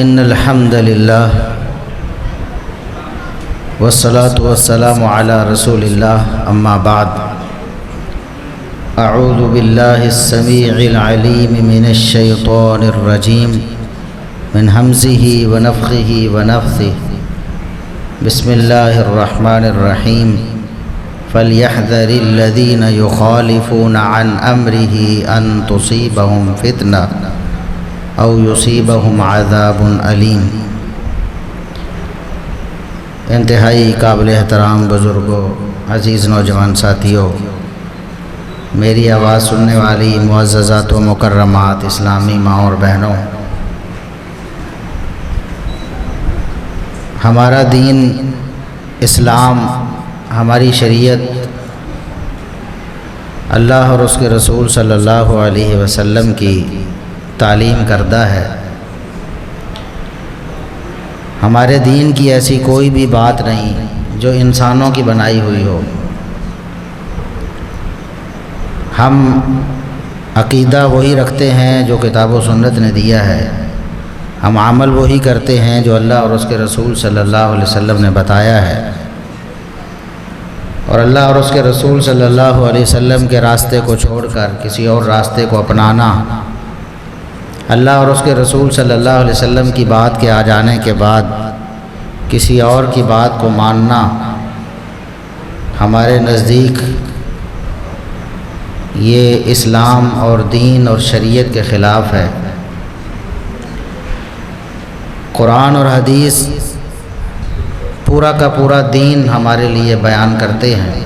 إن الحمد لله والصلاة والسلام على رسول الله أما بعد أعوذ بالله السميع العليم من الشيطان الرجيم من همزه ونفخه ونفثه بسم الله الرحمن الرحيم فليحذر الذين يخالفون عن أمره أن تصيبهم فتنة أو يصيبهم عذاب علیم۔ انتہائی قابل احترام بزرگوں، عزیز نوجوان ساتھیوں، میری آواز سننے والی معززات و مکرمات اسلامی ماں اور بہنوں، ہمارا دین اسلام، ہماری شریعت اللہ اور اس کے رسول صلی اللہ علیہ وسلم کی تعلیم کردہ ہے۔ ہمارے دین کی ایسی کوئی بھی بات نہیں جو انسانوں کی بنائی ہوئی ہو۔ ہم عقیدہ وہی رکھتے ہیں جو کتاب و سنت نے دیا ہے، ہم عمل وہی کرتے ہیں جو اللہ اور اس کے رسول صلی اللہ علیہ وسلم نے بتایا ہے، اور اللہ اور اس کے رسول صلی اللہ علیہ وسلم کے راستے کو چھوڑ کر کسی اور راستے کو اپنانا، اللہ اور اس کے رسول صلی اللہ علیہ وسلم کی بات کے آ جانے کے بعد کسی اور کی بات کو ماننا ہمارے نزدیک یہ اسلام اور دین اور شریعت کے خلاف ہے۔ قرآن اور حدیث پورا کا پورا دین ہمارے لیے بیان کرتے ہیں۔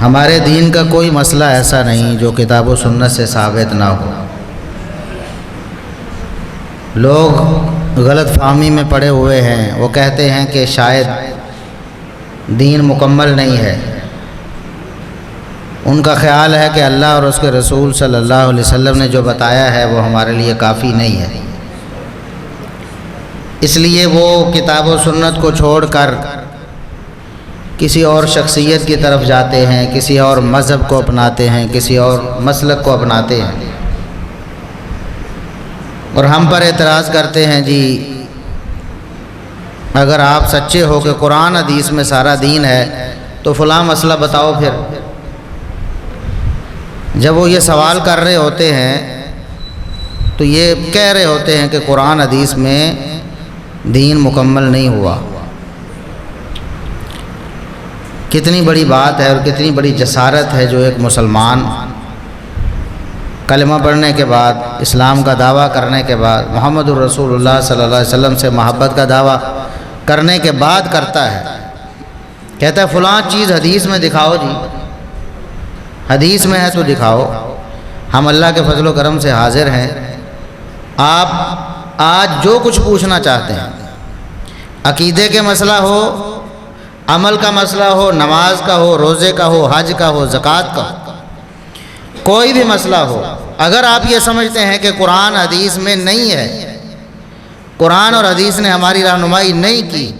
ہمارے دین کا کوئی مسئلہ ایسا نہیں جو کتاب و سنت سے ثابت نہ ہو۔ لوگ غلط فہمی میں پڑے ہوئے ہیں، وہ کہتے ہیں کہ شاید دین مکمل نہیں ہے۔ ان کا خیال ہے کہ اللہ اور اس کے رسول صلی اللہ علیہ وسلم نے جو بتایا ہے وہ ہمارے لیے کافی نہیں ہے، اس لیے وہ کتاب و سنت کو چھوڑ کر کسی اور شخصیت کی طرف جاتے ہیں، کسی اور مذہب کو اپناتے ہیں، کسی اور مسلک کو اپناتے ہیں، اور ہم پر اعتراض کرتے ہیں جی اگر آپ سچے ہو کہ قرآن حدیث میں سارا دین ہے تو فلاں مسئلہ بتاؤ۔ پھر جب وہ یہ سوال کر رہے ہوتے ہیں تو یہ کہہ رہے ہوتے ہیں کہ قرآن حدیث میں دین مکمل نہیں ہوا۔ کتنی بڑی بات ہے اور کتنی بڑی جسارت ہے جو ایک مسلمان کلمہ پڑھنے کے بعد، اسلام کا دعویٰ کرنے کے بعد، محمد الرسول اللہ صلی اللہ علیہ وسلم سے محبت کا دعویٰ کرنے کے بعد کرتا ہے۔ کہتا ہے فلاں چیز حدیث میں دکھاؤ جی، حدیث میں ہے تو دکھاؤ۔ ہم اللہ کے فضل و کرم سے حاضر ہیں، آپ آج جو کچھ پوچھنا چاہتے ہیں، عقیدے کے مسئلہ ہو، عمل کا مسئلہ ہو، نماز کا ہو، روزے کا ہو، حج کا ہو، زکوٰۃ کا ہو، کوئی بھی مسئلہ ہو، اگر آپ یہ سمجھتے ہیں کہ قرآن حدیث میں نہیں ہے، قرآن اور حدیث نے ہماری رہنمائی نہیں کی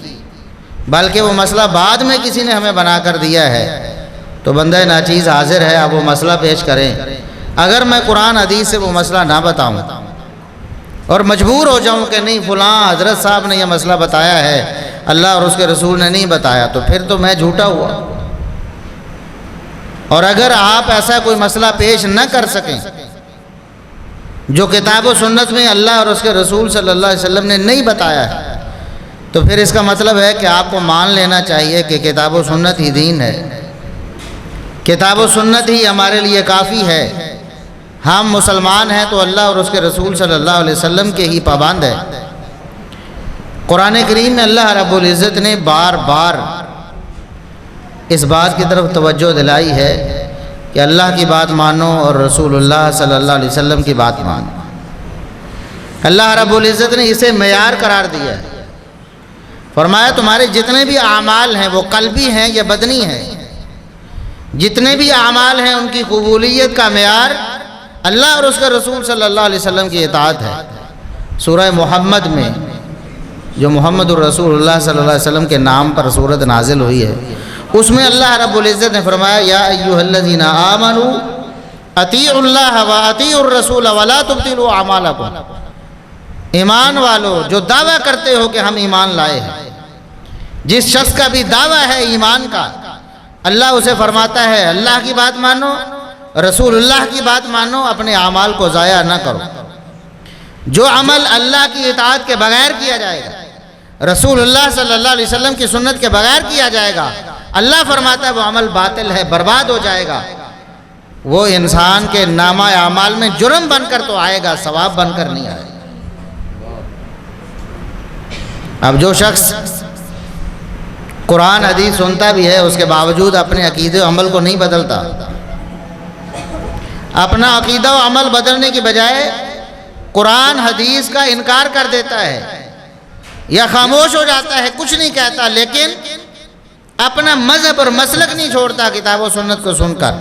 بلکہ وہ مسئلہ بعد میں کسی نے ہمیں بنا کر دیا ہے، تو بندہ ناچیز حاضر ہے، آپ وہ مسئلہ پیش کریں۔ اگر میں قرآن حدیث سے وہ مسئلہ نہ بتاؤں اور مجبور ہو جاؤں کہ نہیں فلاں حضرت صاحب نے یہ مسئلہ بتایا ہے، اللہ اور اس کے رسول نے نہیں بتایا، تو پھر تو میں جھوٹا ہوا۔ اور اگر آپ ایسا کوئی مسئلہ پیش نہ کر سکیں جو کتاب و سنت میں اللہ اور اس کے رسول صلی اللہ علیہ وسلم نے نہیں بتایا ہے، تو پھر اس کا مطلب ہے کہ آپ کو مان لینا چاہیے کہ کتاب و سنت ہی دین ہے، کتاب و سنت ہی ہمارے لیے کافی ہے۔ ہم مسلمان ہیں تو اللہ اور اس کے رسول صلی اللہ علیہ وسلم کے ہی پابند ہیں۔ قرآن کریم میں اللہ رب العزت نے بار بار اس بات کی طرف توجہ دلائی ہے کہ اللہ کی بات مانو اور رسول اللہ صلی اللہ علیہ وسلم کی بات مانو۔ اللہ رب العزت نے اسے معیار قرار دیا ہے، فرمایا تمہارے جتنے بھی اعمال ہیں وہ قلبی ہیں یا بدنی ہیں، جتنے بھی اعمال ہیں ان کی قبولیت کا معیار اللہ اور اس کے رسول صلی اللہ علیہ وسلم کی اطاعت ہے۔ سورہ محمد میں جو محمد الرسول اللہ صلی اللہ علیہ وسلم کے نام پر سورت نازل ہوئی ہے، اس میں اللہ رب العزت نے فرمایا یا ایھا الذین آمنوا اطیعوا اللہ و اطیعوا الرسول ولا تبطلوا اعمالکم، ایمان والو جو دعویٰ کرتے ہو کہ ہم ایمان لائے ہیں، جس شخص کا بھی دعویٰ ہے ایمان کا، اللہ اسے فرماتا ہے اللہ کی بات مانو، رسول اللہ کی بات مانو، اپنے اعمال کو ضائع نہ کرو۔ جو عمل اللہ کی اطاعت کے بغیر کیا جائے گا، رسول اللہ صلی اللہ علیہ وسلم کی سنت کے بغیر کیا جائے گا، اللہ فرماتا ہے وہ عمل باطل ہے، برباد ہو جائے گا، وہ انسان کے نامہ اعمال میں جرم بن کر تو آئے گا، ثواب بن کر نہیں آئے گا۔ اب جو شخص قرآن حدیث سنتا بھی ہے، اس کے باوجود اپنے عقیدے و عمل کو نہیں بدلتا، اپنا عقیدہ و عمل بدلنے کی بجائے قرآن حدیث کا انکار کر دیتا ہے یا خاموش ہو جاتا ہے، کچھ نہیں کہتا، لیکن اپنا مذہب اور مسلک نہیں چھوڑتا کتاب و سنت کو سن کر،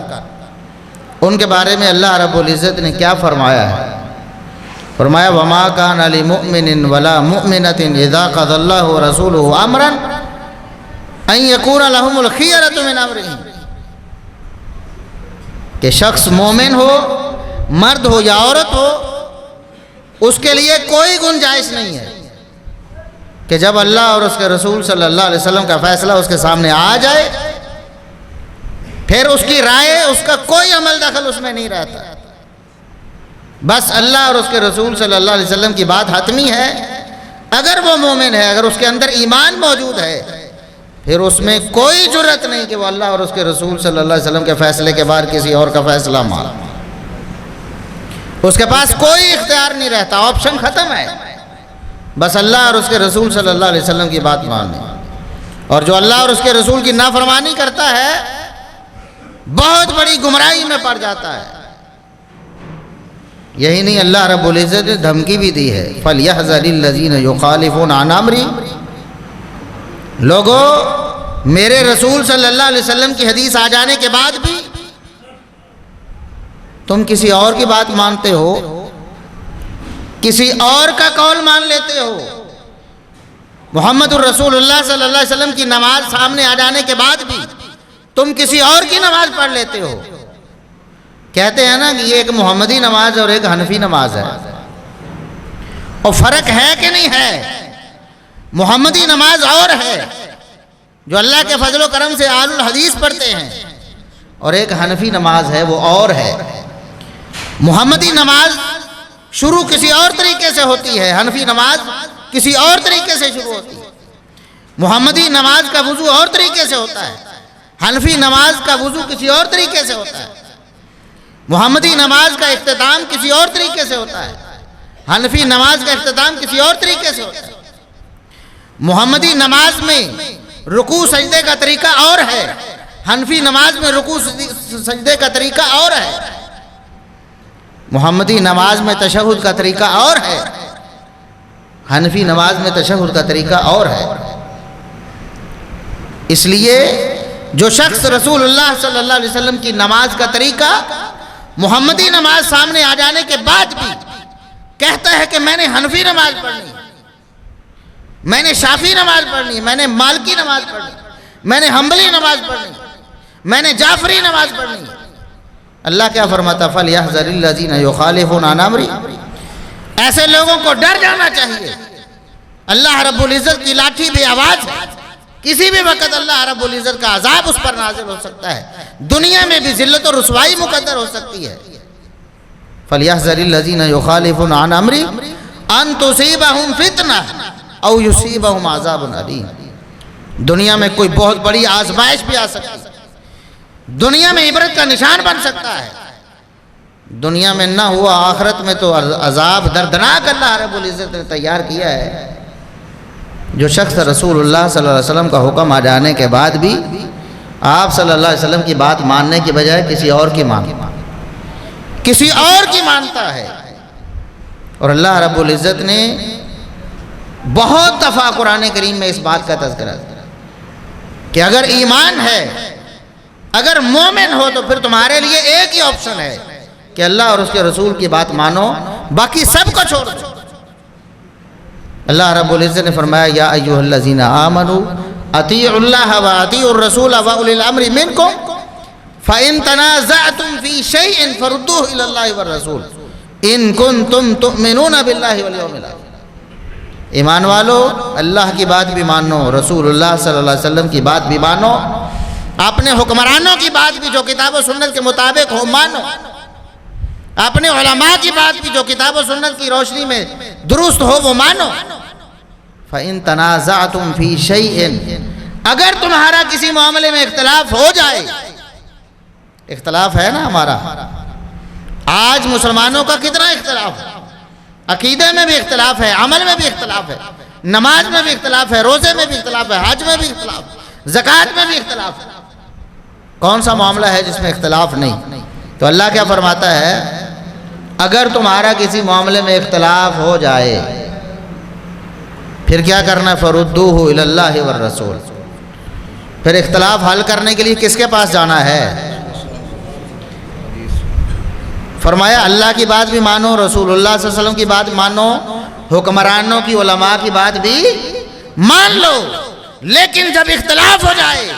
ان کے بارے میں اللہ رب العزت نے کیا فرمایا ہے؟ فرمایا وَمَا كَانَ لِمُؤْمِنٍ وَلَا مُؤْمِنَةٍ إِذَا قَضَى اللَّهُ وَرَسُولُهُ أَمْرًا أَن يَكُونَ لَهُمُ الْخِيَرَةُ مِنْ أَمْرِهِمْ، کہ شخص مومن ہو، مرد ہو یا عورت ہو، اس کے لیے کوئی گنجائش نہیں ہے کہ جب اللہ اور اس کے رسول صلی اللہ علیہ وسلم کا فیصلہ اس کے سامنے آ جائے پھر اس کی رائے، اس کا کوئی عمل دخل اس میں نہیں رہتا، بس اللہ اور اس کے رسول صلی اللہ علیہ وسلم کی بات حتمی ہے۔ اگر وہ مومن ہے، اگر اس کے اندر ایمان موجود ہے، پھر اس میں کوئی جرت نہیں کہ وہ اللہ اور اس کے رسول صلی اللہ علیہ وسلم کے فیصلے کے بعد کسی اور کا فیصلہ مانے، اس کے پاس کوئی اختیار نہیں رہتا، آپشن ختم ہے، بس اللہ اور اس کے رسول صلی اللہ علیہ وسلم کی بات ماننے۔ اور جو اللہ اور اس کے رسول کی نافرمانی کرتا ہے بہت بڑی گمراہی میں پڑ جاتا ہے۔ یہی نہیں، اللہ رب العزت نے دھمکی بھی دی ہے فَلْيَحْذَرِ الَّذِينَ يُخَالِفُونَ عَنْ أَمْرِهِ، لوگو میرے رسول صلی اللہ علیہ وسلم کی حدیث آ جانے کے بعد بھی تم کسی اور کی بات مانتے ہو، کسی اور کا قول مان لیتے ہو۔ محمد الرسول اللہ صلی اللہ علیہ وسلم کی نماز سامنے آ جانے کے بعد بھی تم کسی اور کی نماز پڑھ لیتے ہو۔ کہتے ہیں نا کہ یہ ایک محمدی نماز اور ایک حنفی نماز ہے، اور فرق ہے کہ نہیں ہے؟ محمدی نماز اور ہے جو اللہ کے فضل و کرم سے آل الحدیث پڑھتے ہیں، اور ایک حنفی نماز ہے وہ اور ہے۔ محمدی نماز شروع کسی اور طریقے سے ہوتی ہے، حنفی نماز کسی اور طریقے سے شروع ہوتی ہے۔ محمدی نماز کا وضو اور طریقے سے ہوتا ہے، حنفی نماز کا وضو کسی اور طریقے سے ہوتا ہے۔ محمدی نماز کا اختتام کسی اور طریقے سے ہوتا ہے، حنفی نماز کا اختتام کسی اور طریقے سے ہوتا ہے۔ محمدی نماز میں رکوع سجدے کا طریقہ اور ہے، حنفی نماز میں رکوع سجدے کا طریقہ اور ہے۔ محمدی نماز میں تشہد کا طریقہ اور ہے، حنفی نماز میں تشہد کا طریقہ اور ہے۔ اس لیے جو شخص رسول اللہ صلی اللہ علیہ وسلم کی نماز کا طریقہ محمدی نماز سامنے آ جانے کے بعد بھی کہتا ہے کہ میں نے حنفی نماز پڑھنی، میں نے شافعی نماز پڑھنی، میں نے مالکی نماز پڑھنی، میں نے حنبلی نماز پڑھنی، میں نے جعفری نماز پڑھنی، اللہ کیا فرماتا فَلْيَحْذَرِ الَّذِينَ يُخَالِفُونَ عَنْ أَمْرِهِ، ایسے لوگوں کو ڈر جانا چاہیے۔ اللہ رب العزت کی لاٹھی بھی آواز ہے، کسی بھی وقت اللہ رب العزت کا عذاب اس پر نازل ہو سکتا ہے، دنیا میں بھی ذلت و رسوائی مقدر ہو سکتی ہے۔ فَلْيَحْذَرِ الَّذِينَ يُخَالِفُونَ عَنْ أَمْرِهِ أَن تُصِيبَهُمْ فِتْنَةٌ أَوْ يُصِيبَهُمْ عَذَابٌ أَلِيمٌ، دنیا میں کوئی بہت بڑی آزمائش بھی آ سکتی ہے، دنیا میں عبرت کا نشان بن سکتا ہے، دنیا میں نہ ہوا آخرت میں تو عذاب دردناک اللہ رب العزت نے تیار کیا ہے۔ جو شخص رسول اللہ صلی اللہ علیہ وسلم کا حکم آ جانے کے بعد بھی آپ صلی اللہ علیہ وسلم کی بات ماننے کی بجائے کسی اور کی مانتا ہے، اور اللہ رب العزت نے بہت دفعہ قرآن کریم میں اس بات کا تذکرہ کہ اگر ایمان ہے، اگر مومن ہو تو پھر تمہارے لیے ایک ہی آپشن ہے کہ اللہ اور اس کے رسول کی بات مانو، باقی سب کو چھوڑ دو۔ اللہ رب العزت نے فرمایا یا ایھا الذین آمنوا اطیعوا اللہ واطیعوا الرسول واولی الامر منکم فَإِن تَنَازَعْتُمْ فِي شَيْءٍ فَرُدُّوهُ إِلَى اللَّهِ وَالرَّسُولِ إِن كُنتُمْ تُؤْمِنُونَ بِاللَّهِ وَالْيَوْمِ الْآخِرِ۔ ایمان والو، اللہ کی بات بھی مانو، رسول اللہ صلی اللہ علیہ وسلم کی بات بھی مانو، اپنے حکمرانوں کی بات بھی جو کتاب و سنت کے مطابق ہو مانو، اپنے علماء کی بات بھی جو کتاب و سنت کی روشنی میں درست ہو وہ مانو۔ فَإِن تَنَازَعْتُمْ فِي شَيْءٍ، اگر تمہارا کسی معاملے میں اختلاف ہو جائے، اختلاف ہے نا ہمارا، آج مسلمانوں کا کتنا اختلاف ہے، عقیدے میں بھی اختلاف ہے، عمل میں بھی اختلاف ہے، نماز میں بھی اختلاف ہے، روزے میں بھی اختلاف ہے، حج میں بھی اختلاف ہے، زکوٰۃ میں بھی اختلاف ہے۔ کون سا معاملہ ہے جس میں اختلاف نہیں؟ تو اللہ کیا فرماتا ہے، اگر تمہارا کسی معاملے میں اختلاف ہو جائے پھر کیا کرنا ہے؟ فَرُدُّوهُ إِلَى اللَّهِ وَالرَّسُولِ، پھر اختلاف حل کرنے کے لیے کس کے پاس جانا ہے؟ فرمایا اللہ کی بات بھی مانو، رسول اللہ صلی اللہ علیہ وسلم کی بات مانو، حکمرانوں کی، علماء کی بات بھی مان لو، لیکن جب اختلاف ہو جائے،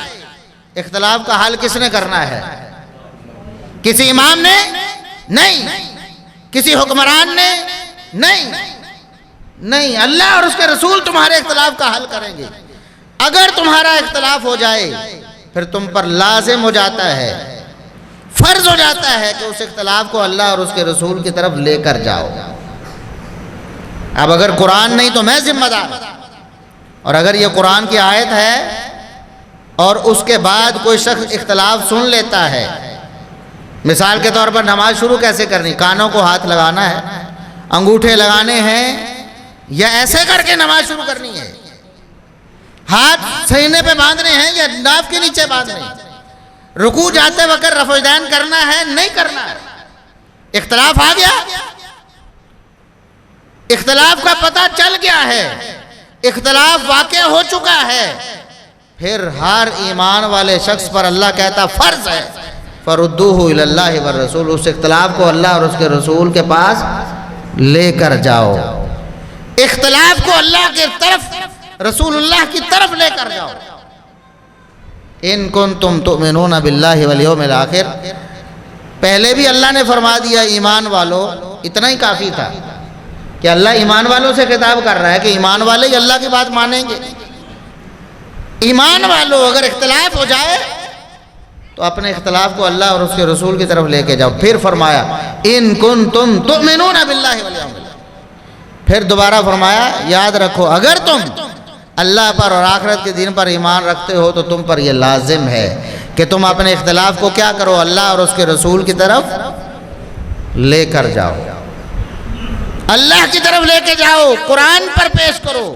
اختلاف کا حل کس نے کرنا ہے؟ کسی امام نے نہیں، کسی حکمران نے نہیں، اللہ اور اس کے رسول تمہارے اختلاف کا حل کریں گے۔ اگر تمہارا اختلاف ہو جائے پھر تم پر لازم ہو جاتا ہے، فرض ہو جاتا ہے کہ اس اختلاف کو اللہ اور اس کے رسول کی طرف لے کر جاؤ۔ اب اگر قرآن نہیں تو میں ذمہ دار، اور اگر یہ قرآن کی آیت ہے اور اس کے بعد کوئی شخص اختلاف سن لیتا ہے، مثال کے طور پر نماز شروع کیسے کرنی؟ کانوں کو ہاتھ لگانا ہے، انگوٹھے لگانے ہیں، یا ایسے کر کے نماز شروع کرنی ہے؟ ہاتھ سینے پہ باندھنے ہیں یا ناف کے نیچے باندھنے ہیں؟ رکوع جاتے وقت رفع یدین کرنا ہے نہیں کرنا ہے؟ اختلاف آ گیا، اختلاف کا پتہ چل گیا ہے، اختلاف واقع ہو چکا ہے، پھر ہر ایمان والے شخص پر اللہ کہتا فرض ہے فَرُدُّوهُ إِلَى اللَّهِ وَالرَّسُولِ، اس اختلاف کو اللہ اور اس کے رسول کے پاس لے کر جاؤ، اختلاف کو اللہ کی طرف، رسول اللہ کی طرف لے کر جاؤ۔ ان کنتم تؤمنون باللہ والیوم الآخر، پہلے بھی اللہ نے فرما دیا ایمان والو، اتنا ہی کافی تھا کہ اللہ ایمان والوں سے خطاب کر رہا ہے کہ ایمان والے ہی اللہ کی بات مانیں گے۔ ایمان والو اگر اختلاف ہو جائے تو اپنے اختلاف کو اللہ اور اس کے رسول کی طرف لے کے جاؤ۔ پھر فرمایا ان کنتم تؤمنون باللہ والیوم الآخر، پھر دوبارہ فرمایا یاد رکھو اگر تم اللہ پر اور آخرت کے دن پر ایمان رکھتے ہو تو تم پر یہ لازم ہے کہ تم اپنے اختلاف کو کیا کرو؟ اللہ اور اس کے رسول کی طرف لے کر جاؤ، اللہ کی طرف لے کے جاؤ، قرآن پر پیش کرو،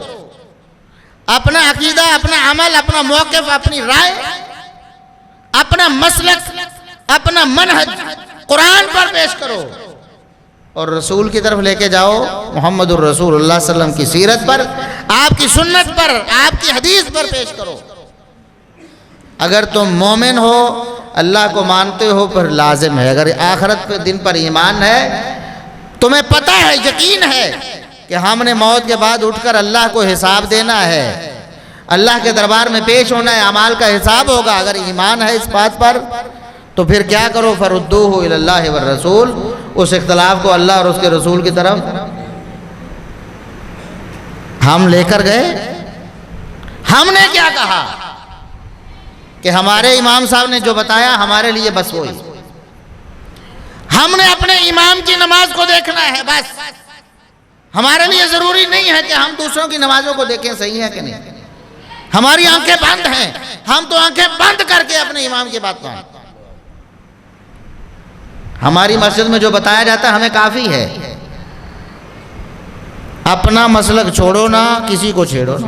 اپنا عقیدہ، اپنا عمل، اپنا موقف، اپنی رائے، اپنا مسلک، اپنا منہج قرآن پر پیش کرو، اور رسول کی طرف لے کے جاؤ، محمد الرسول اللہ صلی اللہ علیہ وسلم کی سیرت پر، آپ کی سنت پر، آپ کی حدیث پر پیش کرو۔ اگر تم مومن ہو، اللہ کو مانتے ہو، پھر لازم ہے، اگر آخرت پہ دن پر ایمان ہے، تمہیں پتہ ہے، یقین ہے کہ ہم نے موت کے بعد اٹھ کر اللہ کو حساب دینا ہے، اللہ کے دربار میں پیش ہونا ہے، اعمال کا حساب ہوگا، اگر ایمان ہے اس بات پر تو پھر کیا کرو؟ فَرُدُّوهُ إِلَى اللَّهِ وَالرَّسُولِ، اس اختلاف کو اللہ اور اس کے رسول کی طرف ہم لے کر گئے۔ ہم نے کیا کہا کہ ہمارے امام صاحب نے جو بتایا ہمارے لیے بس وہی، ہم نے اپنے امام کی نماز کو دیکھنا ہے بس، ہمارے لیے ضروری نہیں ہے کہ ہم دوسروں کی نمازوں کو دیکھیں صحیح ہے کہ نہیں، ہماری آنکھیں بند ہیں، ہم تو آنکھیں بند کر کے اپنے امام کی بات مانتے ہیں، ہماری مسجد میں جو بتایا جاتا ہے ہمیں کافی ہے، اپنا مسلک چھوڑو نہ کسی کو چھیڑو نہ،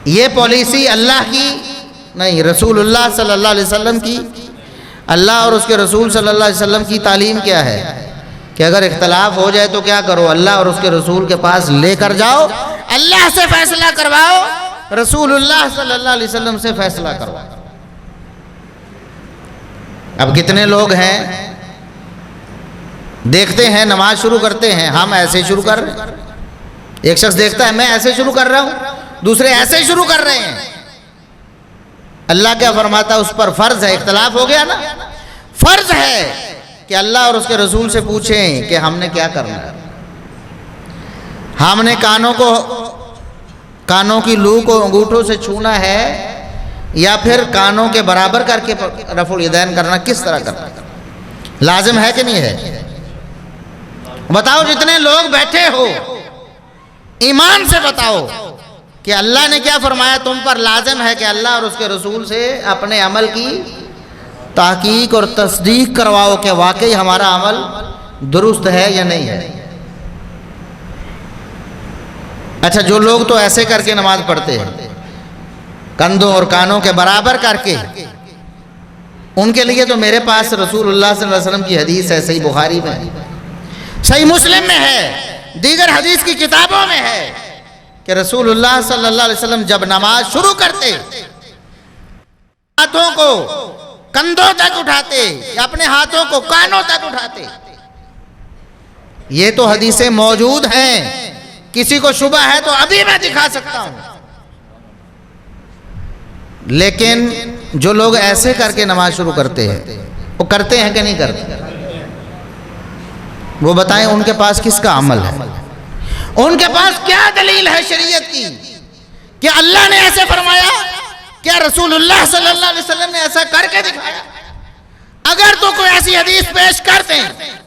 یہ پالیسی اللہ کی نہیں، رسول اللہ صلی اللہ علیہ وسلم کی، اللہ اور اس کے رسول صلی اللہ علیہ وسلم کی تعلیم کیا ہے کہ اگر اختلاف ہو جائے تو کیا کرو؟ اللہ اور اس کے رسول کے پاس لے کر جاؤ، اللہ سے فیصلہ کرواؤ، رسول اللہ صلی اللہ علیہ وسلم سے فیصلہ کرواؤ۔ اب کتنے لوگ ہیں دیکھتے ہیں نماز شروع کرتے ہیں، ہم ایسے شروع کر رہے ہیں، ایک شخص دیکھتا ہے میں ایسے شروع کر رہا ہوں، دوسرے ایسے شروع کر رہے ہیں، اللہ کیا فرماتا ہے اس پر فرض ہے. اختلاف ہو گیا نا. فرض ہے کہ اللہ اور اس کے رسول سے پوچھیں کہ ہم نے کیا کرنا ہے. ہم نے کانوں کی لو کو انگوٹھوں سے چھونا ہے یا پھر کانوں کے برابر کر کے رفع الیدین کرنا؟ کس طرح کرنا؟ لازم ہے کہ نہیں ہے؟ بتاؤ جتنے لوگ بیٹھے ہو ایمان سے بتاؤ کہ اللہ نے کیا فرمایا تم پر لازم ہے کہ اللہ اور اس کے رسول سے اپنے عمل کی تحقیق اور تصدیق کرواؤ کہ واقعی ہمارا عمل درست ہے یا نہیں ہے. اچھا جو لوگ تو ایسے کر کے نماز پڑھتے ہیں کندھوں اور کانوں کے برابر کر کے، ان کے لیے تو میرے پاس رسول اللہ صلی اللہ علیہ وسلم کی حدیث ہے، صحیح بخاری میں، صحیح مسلم میں ہے، دیگر حدیث کی کتابوں میں ہے کہ رسول اللہ صلی اللہ علیہ وسلم جب نماز شروع کرتے ہاتھوں کو کندھوں تک اٹھاتے یا اپنے ہاتھوں کو کانوں تک اٹھاتے. یہ تو حدیثیں موجود ہیں. کسی کو شبہ ہے تو ابھی میں دکھا سکتا ہوں. لیکن جو لوگ ایسے کر کے نماز شروع کرتے ہیں وہ کرتے ہیں کہ نہیں کرتے؟ وہ بتائیں ان کے پاس کس کا عمل ہے؟ ان کے پاس کیا دلیل ہے شریعت کی کہ اللہ نے ایسے فرمایا؟ کیا رسول اللہ صلی اللہ علیہ وسلم نے ایسا کر کے دکھایا؟ اگر تو کوئی ایسی حدیث پیش کرتے ہیں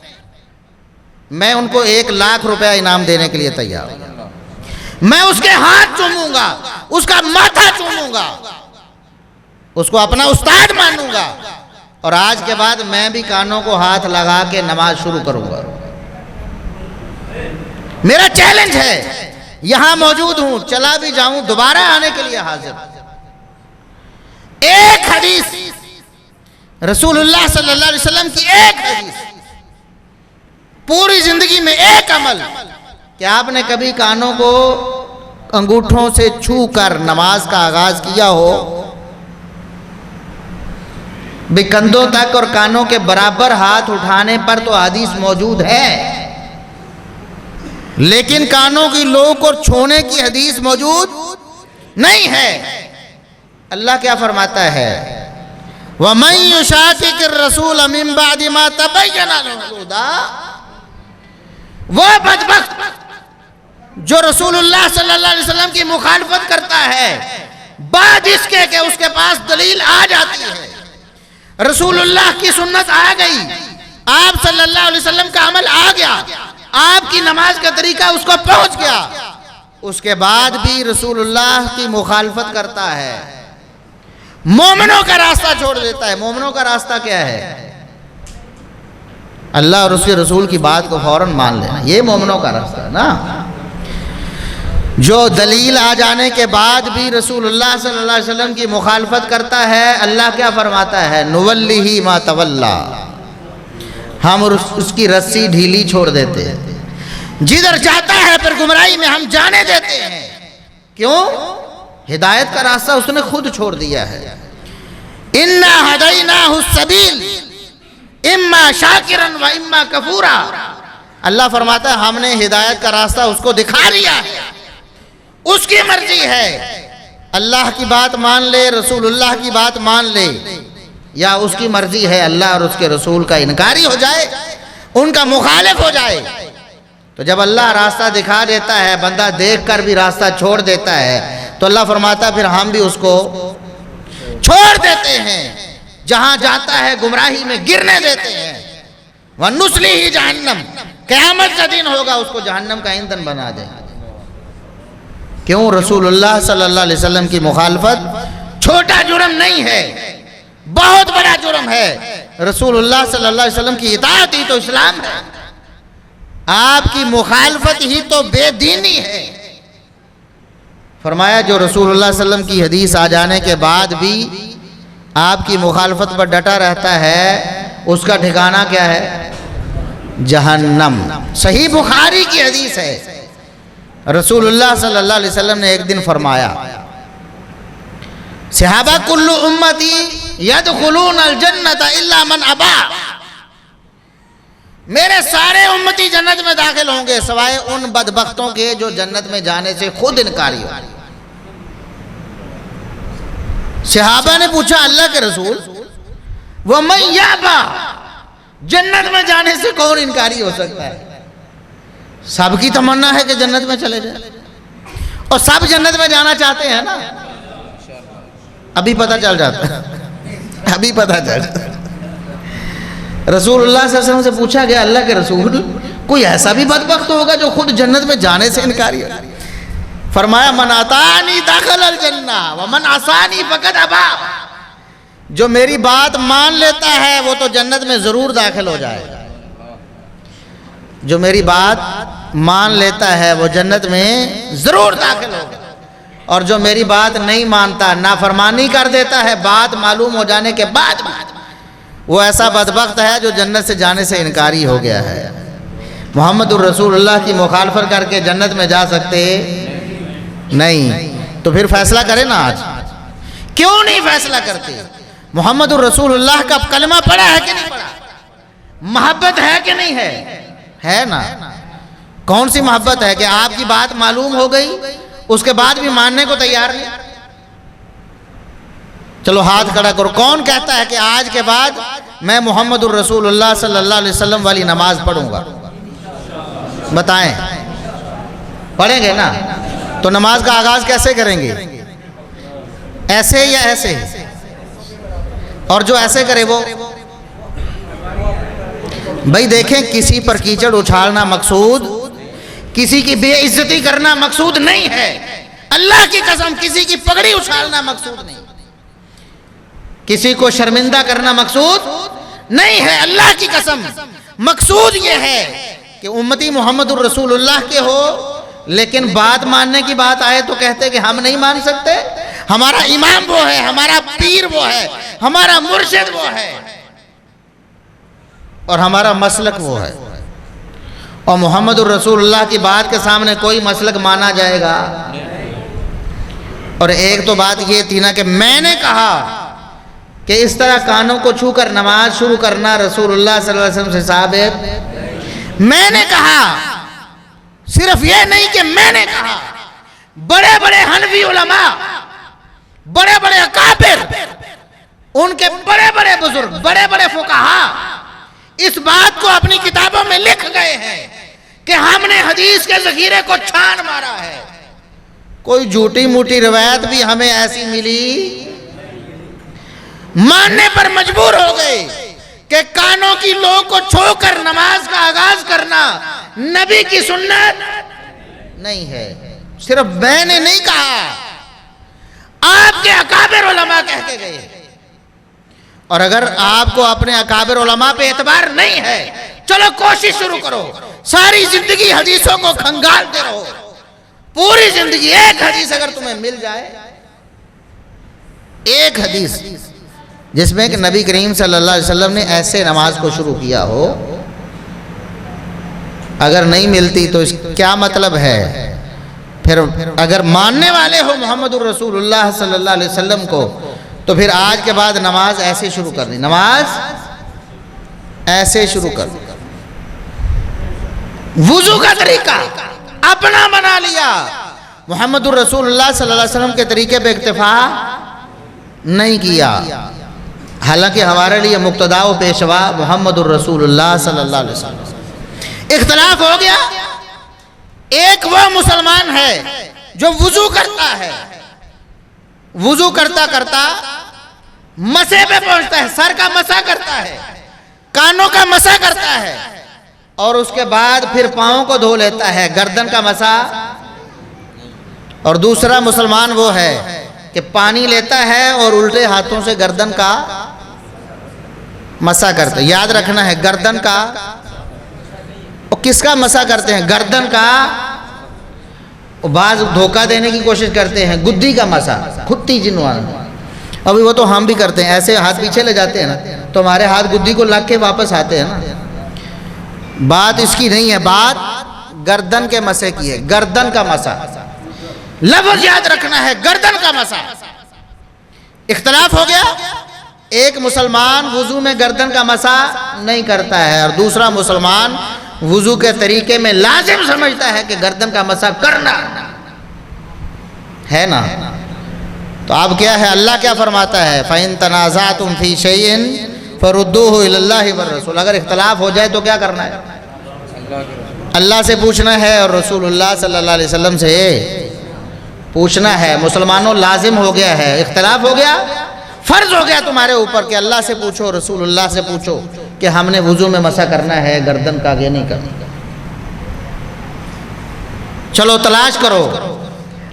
میں ان کو 1,00,000 روپیہ انعام دینے کے لیے تیار ہوں. میں اس کے ہاتھ چوموں گا، اس کا ماتھا چوموں گا، اس کو اپنا استاد مانوں گا، اور آج کے بعد میں بھی کانوں کو ہاتھ لگا کے نماز شروع کروں گا. میرا چیلنج ہے، یہاں موجود ہوں، چلا بھی جاؤں، دوبارہ آنے کے لیے حاضر. ایک حدیث رسول اللہ صلی اللہ علیہ وسلم کی، ایک حدیث، پوری زندگی میں ایک عمل کہ آپ نے کبھی کانوں کو انگوٹھوں سے چھو کر نماز کا آغاز کیا ہو. بھی کندھوں تک اور کانوں کے برابر ہاتھ اٹھانے پر تو حدیث موجود ہے، لیکن کانوں کی لوک اور چھونے کی حدیث موجود نہیں ہے. اللہ کیا فرماتا ہے؟ وَمَن يُشَاقِقِ الرَّسُولَ مِن بَعْدِ مَا تَبَيَّنَ لَهُ الْهُدَىٰ، وہ بدبخت جو رسول اللہ صلی اللہ علیہ وسلم کی مخالفت کرتا ہے بعد اس کے کہ اس کے پاس دلیل آ جاتی ہے. رسول اللہ کی سنت آ گئی، آپ صلی اللہ علیہ وسلم کا عمل آ گیا، آپ کی نماز کا طریقہ اس کو پہنچ گیا، اس کے بعد بھی رسول اللہ کی مخالفت کرتا ہے، مومنوں کا راستہ چھوڑ دیتا ہے. مومنوں کا راستہ کیا ہے؟ اللہ اور اس کے رسول کی بات کو فوراً مان لینا، یہ مومنوں کا راستہ ہے نا. جو دلیل آ جانے کے بعد بھی رسول اللہ صلی اللہ علیہ وسلم کی مخالفت کرتا ہے، اللہ کیا فرماتا ہے؟ نُوَلِّهِ مَا تَوَلَّا، ہم اس کی رسی ڈھیلی چھوڑ دیتے ہیں، جدھر جاتا ہے پھر گمراہی میں ہم جانے دیتے ہیں. کیوں؟ ہدایت کا راستہ اس نے خود چھوڑ دیا ہے. اِنَّا هَدَيْنَاهُ السَّبِيلَ اِمَّا شَاكِرًا وَإِمَّا كَفُورًا. اللہ فرماتا ہے ہم نے ہدایت کا راستہ اس کو دکھا دیا ہے، اس کی مرضی ہے، اللہ کی بات مان لے، رسول اللہ کی بات مان لے، یا اس کی مرضی ہے اللہ اور اس کے رسول کا انکاری ہو جائے، ان کا مخالف ہو جائے. تو جب اللہ راستہ دکھا دیتا ہے، بندہ دیکھ کر بھی راستہ چھوڑ دیتا ہے، تو اللہ فرماتا ہے پھر ہم بھی اس کو چھوڑ دیتے ہیں، جہاں جاتا ہے گمراہی میں گرنے دیتے ہیں. وَنُسْلِهِ جَهَنَّمَ، قیامت کا دن ہوگا اس کو جہنم کا ایندھن بنا دیں. کیوں؟ رسول اللہ صلی اللہ علیہ وسلم کی مخالفت چھوٹا جرم نہیں ہے، بہت بڑا جرم ہے. رسول اللہ صلی اللہ علیہ وسلم کی اطاعت ہی تو اسلام ہے، آپ کی مخالفت ہی تو بے دینی ہے. فرمایا جو رسول اللہ صلی اللہ علیہ وسلم کی حدیث آ جانے کے بعد بھی آپ کی مخالفت پر ڈٹا رہتا ہے، اس کا ٹھکانہ کیا ہے؟ جہنم. صحیح بخاری کی حدیث ہے، رسول اللہ صلی اللہ علیہ وسلم نے ایک دن فرمایا صحابہ کل امتی یدخلون الجنت الا من ابا، میرے سارے امتی جنت میں داخل ہوں گے سوائے ان بدبختوں کے جو جنت میں جانے سے خود انکاری ہو. صحابہ نے پوچھا اللہ کے رسول وَمَن يَأْبَى، جنت میں جانے سے کون انکاری ہو سکتا ہے؟ سب کی تمنا ہے کہ جنت میں چلے جائیں، اور سب جنت میں جانا چاہتے ہیں نا۔ ابھی پتہ چل جاتا ہے، ابھی پتہ چل جاتا ہے۔ رسول اللہ صلی اللہ علیہ وسلم سے پوچھا گیا اللہ کے رسول کوئی ایسا بھی بدبخت ہوگا جو خود جنت میں جانے سے انکاری ہے؟ فرمایا من اطاعنی دخل الجنہ ومن عصانی فقد ابا، جو میری بات مان لیتا ہے وہ تو جنت میں ضرور داخل ہو جائے گا، جو میری بات مان لیتا ہے وہ جنت میں ضرور داخل ہوگا، اور جو میری بات نہیں مانتا، نافرمانی کر دیتا ہے بات معلوم ہو جانے کے بعد وہ ایسا بدبخت ہے جو جنت سے جانے سے انکاری ہو گیا ہے۔ محمد الرسول اللہ کی مخالفت کر کے جنت میں جا سکتے نہیں، تو پھر فیصلہ کریں نا آج، کیوں نہیں فیصلہ کرتے؟ محمد الرسول اللہ کا کلمہ پڑھا ہے کہ نہیں پڑھا؟ محبت ہے کہ نہیں ہے نا؟ کون سی محبت ہے کہ آپ کی بات معلوم ہو گئی اس کے بعد بھی ماننے کو تیار نہیں؟ چلو ہاتھ کھڑا کرو، کون کہتا ہے کہ آج کے بعد میں محمد الرسول اللہ صلی اللہ علیہ وسلم والی نماز پڑھوں گا؟ بتائیں، پڑھیں گے نا؟ تو نماز کا آغاز کیسے کریں گے؟ ایسے یا ایسے؟ اور جو ایسے کرے وہ بھائی دیکھیں، کسی پر کیچڑ اچھالنا مقصود، کسی کی بے عزتی کرنا مقصود نہیں ہے، اللہ کی قسم کسی کی پگڑی اچھالنا مقصود نہیں، کسی کو شرمندہ کرنا مقصود نہیں ہے، اللہ کی قسم مقصود یہ ہے کہ امتی محمد الرسول اللہ کے ہو، لیکن بات ماننے کی بات آئے تو کہتے کہ ہم نہیں مان سکتے، ہمارا امام وہ ہے، ہمارا پیر وہ ہے، ہمارا مرشد وہ ہے، اور ہمارا مسلک وہ ہے، اور محمد الرسول اللہ کی بات کے سامنے کوئی مسلک مانا جائے گا؟ اور ایک تو بات یہ تھی نا کہ میں نے کہا کہ اس طرح کانوں کو چھو کر نماز شروع کرنا رسول اللہ صلی اللہ علیہ وسلم سے ثابت، میں نے کہا، صرف یہ نہیں کہ میں نے کہا، بڑے بڑے حنفی علماء، بڑے بڑے اکابر، ان کے بڑے بڑے بزرگ، بڑے بڑے فقہاء اس بات کو اپنی کتابوں میں لکھ گئے ہیں کہ ہم نے حدیث کے ذخیرے کو چھان مارا ہے، کوئی جھوٹی موٹی روایت بھی ہمیں ایسی ملی ماننے پر مجبور ہو گئے کہ کانوں کی لو کو چھو کر نماز کا آغاز کرنا نبی کی سنت نہیں ہے۔ صرف میں نے نہیں کہا، آپ کے اکابر علماء کہہ کے گئے، اور اگر آپ کو اپنے اکابر علماء پہ اعتبار نہیں ہے، چلو کوشش شروع کرو، ساری زندگی حدیثوں کو کھنگالتے رہو، پوری زندگی ایک حدیث اگر تمہیں مل جائے، ایک حدیث جس میں کہ نبی کریم صلی اللہ علیہ وسلم نے ایسے نماز کو شروع کیا ہو، اگر نہیں ملتی تو اس کیا مطلب ہے؟ پھر اگر ماننے والے ہو محمد الرسول اللہ صلی اللہ علیہ وسلم کو تو پھر آج کے بعد نماز ایسے شروع کرنی، نماز ایسے شروع کرنی، وضو کا طریقہ اپنا بنا لیا، محمد الرسول اللہ صلی اللہ علیہ وسلم کے طریقے پہ اکتفا نہیں کیا، حالانکہ ہمارے لیے مقتدا و پیشوا محمد الرسول اللہ صلی اللہ علیہ وسلم۔ اختلاف ہو گیا، ایک وہ مسلمان ہے جو وضو کرتا ہے، وضو کرتا کرتا مسح پہ پہنچتا ہے، سر کا مسح کرتا ہے، کانوں کا مسح کرتا ہے، اور اس کے بعد پھر پاؤں کو دھو لیتا ہے، گردن کا مسح۔ اور دوسرا مسلمان وہ ہے کہ پانی لیتا ہے اور الٹے ہاتھوں سے گردن کا مسح کرتا ہے۔ یاد رکھنا ہے گردن کا، اور کس کا مسح کرتے ہیں؟ گردن کا۔ بعض دھوکہ دینے کی کوشش کرتے ہیں، گدی کا مسح، کھٹی جنوان، ابھی وہ تو ہم بھی کرتے ہیں، ایسے ہاتھ پیچھے لے جاتے ہیں نا تو ہمارے ہاتھ گدی کو لگ کے واپس آتے ہیں نا۔ بات اس کی نہیں ہے، بات گردن کے مسح کی ہے، گردن کا مسح، لفظ یاد رکھنا ہے، گردن کا مسح۔ اختلاف ہو گیا، ایک مسلمان وضو میں گردن کا مسح نہیں کرتا ہے، اور دوسرا مسلمان وضو کے طریقے میں لازم سمجھتا ہے کہ گردن کا مسح کرنا ہے نا۔ تو اب کیا ہے، اللہ کیا فرماتا ہے، فَإِن تَنَازَعْتُمْ فِي شَيْءٍ فَرُدُّوهُ إِلَى اللَّهِ وَالرَّسُولِ، اگر اختلاف ہو جائے تو کیا کرنا ہے، اللہ سے پوچھنا ہے اور رسول اللہ صلی اللہ علیہ وسلم سے پوچھنا ہے۔ مسلمانوں لازم ہو گیا ہے، اختلاف ہو گیا، فرض ہو گیا تمہارے اوپر کہ اللہ سے پوچھو، رسول اللہ سے پوچھو کہ ہم نے وضو میں مسح کرنا ہے، گردن کا آگے نہیں کرنا۔ چلو تلاش کرو،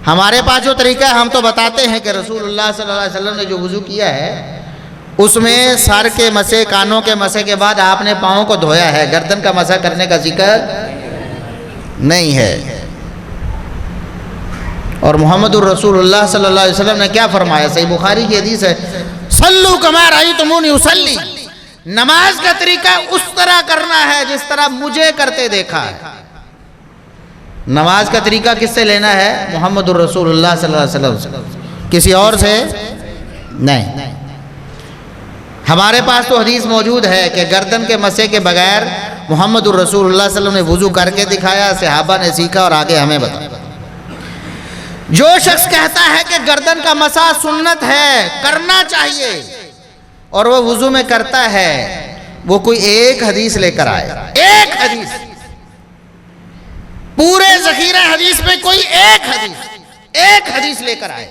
ہمارے پاس جو طریقہ ہے ہم تو بتاتے ہیں کہ رسول اللہ صلی اللہ علیہ وسلم نے جو وضو کیا ہے اس میں سر کے مسح، کانوں کے مسح کے بعد آپ نے پاؤں کو دھویا ہے، گردن کا مسح کرنے کا ذکر نہیں ہے۔ اور محمد الرسول اللہ صلی اللہ علیہ وسلم نے کیا فرمایا، صحیح بخاری کی حدیث ہے، صلو کما رأیتمونی اصلی، نماز کا طریقہ اس طرح کرنا ہے جس طرح مجھے کرتے دیکھا ہے۔ نماز کا طریقہ کس سے لینا ہے، محمد الرسول اللہ صلی اللہ علیہ وسلم، کسی اور سے نہیں۔ ہمارے پاس تو حدیث موجود ہے کہ گردن کے مسح کے بغیر محمد الرسول اللہ صلی اللہ علیہ وسلم نے وضو کر کے دکھایا، صحابہ نے سیکھا اور آگے ہمیں بتایا۔ جو شخص کہتا ہے کہ گردن کا مسح سنت ہے، کرنا چاہیے، اور وہ وضو میں کرتا ہے، وہ کوئی ایک حدیث لے کر آئے، ایک حدیث، پورے ذخیرہ حدیث میں کوئی ایک حدیث لے کر آئے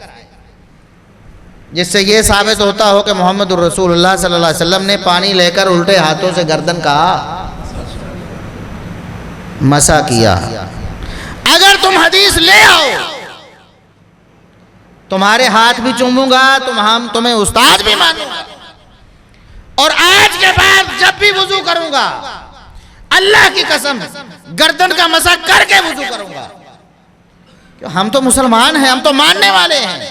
جس سے یہ ثابت ہوتا ہو کہ محمد الرسول اللہ صلی اللہ علیہ وسلم نے پانی لے کر الٹے ہاتھوں سے گردن کا مسح کیا۔ اگر تم حدیث لے آؤ، تمہارے ہاتھ بھی چوموں گا، تمہیں استاد بھی مانوں گا، اور آج کے بعد جب بھی وضو کروں گا اللہ کی قسم گردن کا مسح کر کے وضو کروں گا۔ ہم تو مسلمان ہیں، ہم تو ماننے والے ہیں۔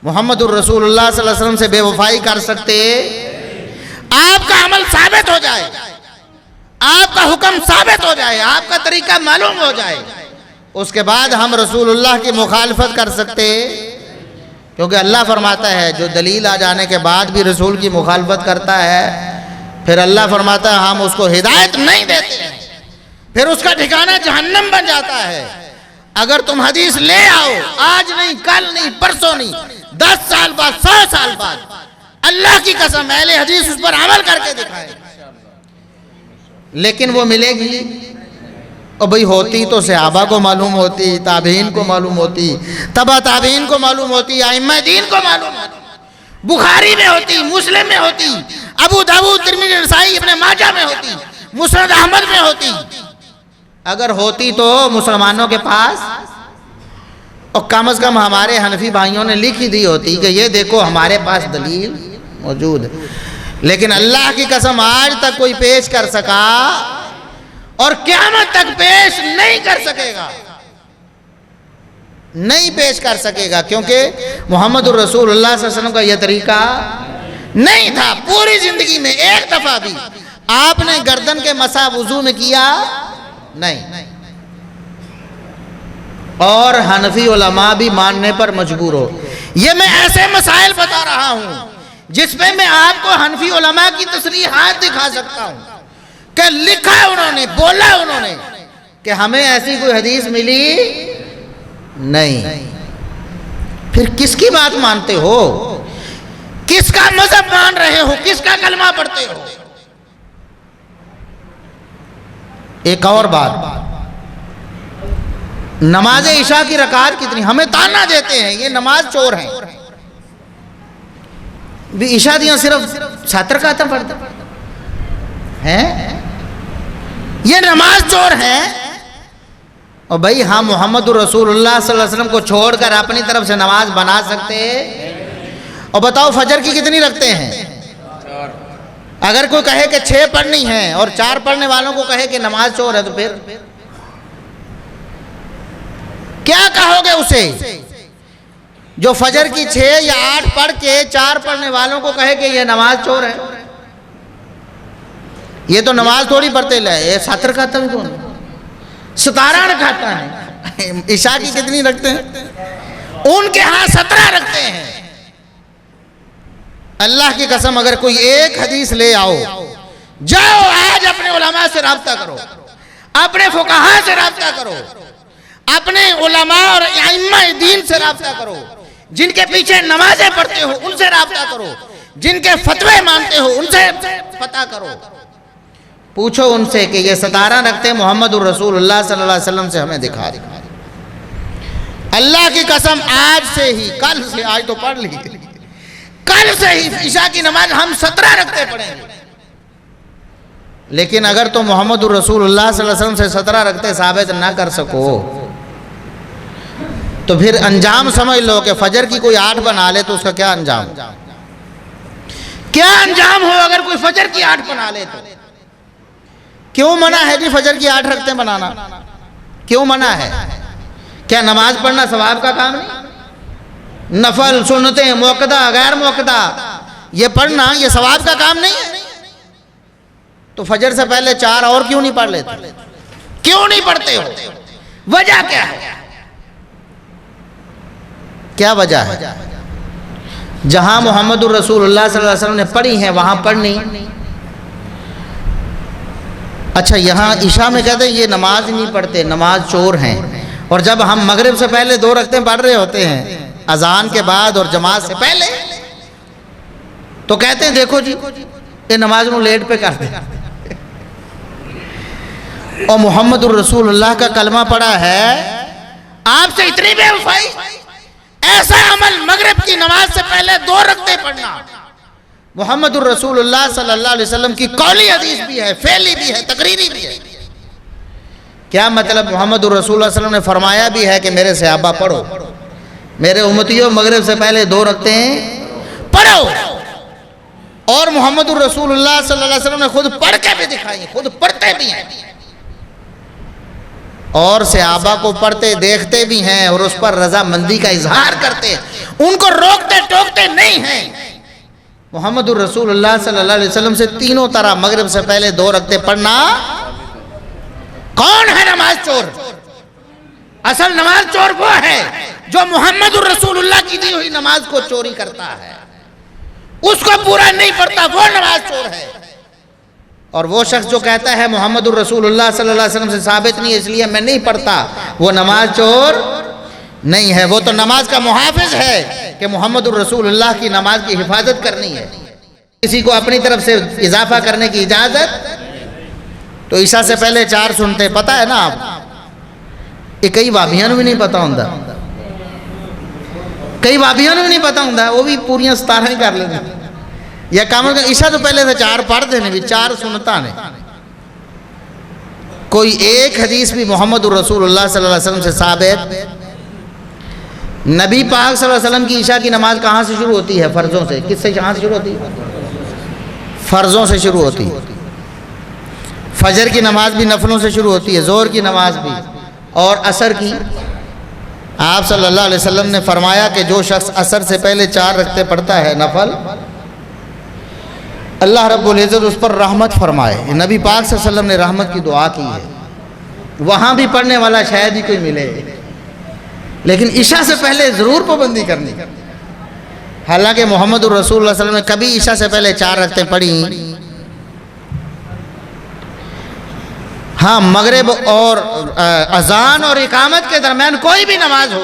محمد الرسول اللہ صلی اللہ علیہ وسلم سے بے وفائی کر سکتے؟ آپ کا عمل ثابت ہو جائے، آپ کا حکم ثابت ہو جائے، آپ کا طریقہ معلوم ہو جائے، اس کے بعد ہم رسول اللہ کی مخالفت کر سکتے؟ کیونکہ اللہ فرماتا ہے جو دلیل آ جانے کے بعد بھی رسول کی مخالفت کرتا ہے، پھر اللہ فرماتا ہے ہم اس کو ہدایت نہیں دیتے ہیں، پھر اس کا ٹھکانہ جہنم بن جاتا ہے۔ اگر تم حدیث لے آؤ، آج نہیں، کل نہیں، پرسوں نہیں، 10 سال بعد، 100 سال بعد، اللہ کی قسم اہل حدیث اس پر عمل کر کے دکھائے، لیکن وہ ملے گی؟ اور بھئی ہوتی تو صحابہ کو معلوم ہوتی، تابعین کو معلوم ہوتی، تبع تابعین کو معلوم ہوتی، ائمہ دین کو معلوم ہوتی، بخاری میں ہوتی، مسلم میں ہوتی، ابو داؤد، ترمذی، نسائی، ابن ماجہ میں ہوتی، مسند احمد میں ہوتی۔ اگر ہوتی تو مسلمانوں کے پاس، اور کم از کم ہمارے حنفی بھائیوں نے لکھ ہی دی ہوتی کہ یہ دیکھو ہمارے پاس دلیل موجود ہے، لیکن اللہ کی قسم آج تک کوئی پیش کر سکا اور قیامت تک پیش نہیں کر سکے گا، نہیں پیش کر سکے گا، کیونکہ محمد الرسول اللہ صلی اللہ علیہ وسلم کا یہ طریقہ نہیں تھا۔ پوری زندگی میں ایک دفعہ بھی آپ نے گردن کے مسح وضو میں کیا نہیں، اور حنفی علماء بھی ماننے پر مجبور ہو۔ یہ میں ایسے مسائل بتا رہا ہوں جس پہ میں آپ کو حنفی علماء کی تصریحات دکھا سکتا ہوں کہ لکھا انہوں نے، بولا انہوں نے کہ ہمیں ایسی کوئی حدیث ملی نہیں۔ پھر کس کی بات مانتے ہو؟ کس کا مذہب مان رہے ہو؟ کس کا کلمہ پڑھتے ہو؟ ایک اور بات، نماز عشاء کی رکعت کتنی؟ ہمیں تانا دیتے ہیں یہ نماز چور ہیں، بھی عشاء دیاں صرف 7 رکعتیں پڑھتے ہیں، یہ نماز چور ہیں۔ اور بھائی ہم محمد الرسول اللہ صلی اللہ علیہ وسلم کو چھوڑ کر اپنی طرف سے نماز بنا سکتے؟ اور بتاؤ فجر کی کتنی رکھتے ہیں؟ اگر کوئی کہے کہ 6 پڑھنی ہے اور 4 پڑھنے والوں کو کہے کہ نماز چور ہے تو پھر کیا کہو گے اسے جو فجر کی 6 یا 8 پڑھ کے 4 پڑھنے والوں کو کہے کہ یہ نماز چور ہے؟ یہ تو نماز تھوڑی پڑھتے لے، یہ 7 رکعتیں بھی کون 17 رکعتیں ہیں۔ عشاء کی کتنی رکھتے ہیں؟ ان کے ہاں 17 رکھتے ہیں۔ اللہ کی قسم اگر کوئی ایک حدیث لے آؤ، جاؤ آج اپنے علماء سے رابطہ کرو، اپنے فقہاء سے رابطہ کرو، اپنے علماء اور ائمہ دین سے رابطہ کرو، جن کے پیچھے نمازیں پڑھتے ہو ان سے رابطہ کرو، جن کے فتوے مانتے ہو ان سے پتہ کرو، پوچھو ان سے کہ یہ ستارہ رکھتے محمد الرسول اللہ صلی اللہ علیہ وسلم سے ہمیں دکھا دیں۔ اللہ کی قسم آج سے ہی، کل سے، آج تو پڑھ لی، کل سے ہی عشاء کی نماز ہم 17 رکعتیں پڑھیں گے۔ لیکن اگر تم محمد الرسول اللہ صلی اللہ علیہ وسلم سے 17 رکعتیں ثابت نہ کر سکو تو پھر انجام سمجھ لو کہ فجر کی کوئی 8 بنا لے تو اس کا کیا انجام، کیا انجام ہو اگر کوئی فجر کی 8 بنا لے تو۔ کیوں منع ہے جی فجر کی 8 رکعتیں بنانا؟ کیوں منع ہے؟ کیا نماز پڑھنا ثواب کا کام نہیں؟ نفل، سنتیں، موقدہ، غیر موقدہ یہ پڑھنا یہ ثواب کا کام نہیں ہے؟ تو فجر سے پہلے 4 اور کیوں نہیں پڑھ لیتے؟ کیوں نہیں پڑھتے ہو؟ وجہ کیا ہے؟ کیا وجہ ہے؟ جہاں محمد الرسول اللہ صلی اللہ علیہ وسلم نے پڑھی ہیں وہاں پڑھنی۔ اچھا یہاں عشاء میں کہتے ہیں یہ نماز نہیں پڑھتے، نماز چور ہیں، اور جب ہم مغرب سے پہلے 2 رکعتیں پڑھ رہے ہوتے ہیں اذان کے بعد اور جماعت سے پہلے تو کہتے ہیں دیکھو جی یہ نماز میں لیٹ پہ کر دیں، اور محمد الرسول اللہ کا کلمہ پڑھا ہے، آپ سے اتنی بے وفائی، ایسا عمل مغرب کی نماز سے پہلے 2 رکعتیں پڑھنا محمد الرسول اللہ صلی اللہ علیہ وسلم کی قولی حدیث بھی ہے، فعلی بھی ہے، تقریری بھی ہے۔ کیا مطلب؟ محمد الرسول اللہ صلی اللہ علیہ وسلم نے فرمایا بھی ہے کہ میرے صحابہ پڑھو، میرے امتیوں مغرب سے پہلے 2 رکعتیں پڑھو، اور محمد الرسول اللہ صلی اللہ علیہ وسلم نے خود پڑھ کے بھی دکھائی، خود پڑھتے بھی ہیں اور صحابہ کو پڑھتے دیکھتے بھی ہیں اور اس پر رضامندی کا اظہار کرتے ہیں، ان کو روکتے ٹوکتے نہیں ہیں۔ محمد الرسول اللہ صلی اللہ علیہ وسلم سے تینوں طرح مغرب سے پہلے 2 رکعتیں پڑھنا۔ کون ہے نماز چور؟ اصل نماز چور وہ ہے جو محمد الرسول اللہ کی دی ہوئی نماز کو چوری کرتا ہے، اس کو پورا نہیں پڑھتا، وہ نماز چور ہے۔ اور وہ شخص جو کہتا ہے محمد الرسول اللہ صلی اللہ علیہ وسلم سے ثابت نہیں ہے اس لیے میں نہیں پڑھتا، وہ نماز چور نہیں ہے، وہ تو نماز کا محافظ ہے کہ محمد الرسول اللہ کی نماز کی حفاظت کرنی ہے، کسی کو اپنی طرف سے اضافہ کرنے کی اجازت۔ تو عشاء سے پہلے 4 سنتے، پتہ ہے نا آپ، یہ کئی بابیاں بھی نہیں پتہ ہوتا، کئی بابیاں بھی نہیں پتہ ہوتا، وہ بھی پوریاں 17 ہی کر لیتے، یا کام عشاء تو پہلے سے 4 پڑھ دینے بھی، 4 سنتا نے۔ کوئی ایک حدیث بھی محمد الرسول اللہ صلی اللہ علیہ وسلم سے ثابت؟ نبی پاک صلی اللہ علیہ وسلم کی عشاء کی نماز کہاں سے شروع ہوتی ہے؟ فرضوں سے۔ کس سے کہاں سے شروع ہوتی ہے؟ فرضوں سے شروع ہوتی ہے۔ فجر کی نماز بھی نفلوں سے شروع ہوتی ہے، ظہر کی نماز بھی، اور عصر کی۔ آپ صلی اللہ علیہ وسلم نے فرمایا کہ جو شخص عصر سے پہلے 4 رکعتیں پڑھتا ہے نفل، اللہ رب العزت اس پر رحمت فرمائے۔ نبی پاک صلی اللہ علیہ وسلم نے رحمت کی دعا کی ہے، وہاں بھی پڑھنے والا شاید ہی کوئی ملے، لیکن عشاء سے پہلے ضرور پابندی کرنی۔ حالانکہ محمد الرسول اللہ صلی اللہ علیہ وسلم نے کبھی عشاء سے پہلے 4 رکعتیں پڑھی؟ ہاں، مغرب اور اذان اور اقامت کے درمیان کوئی بھی نماز ہو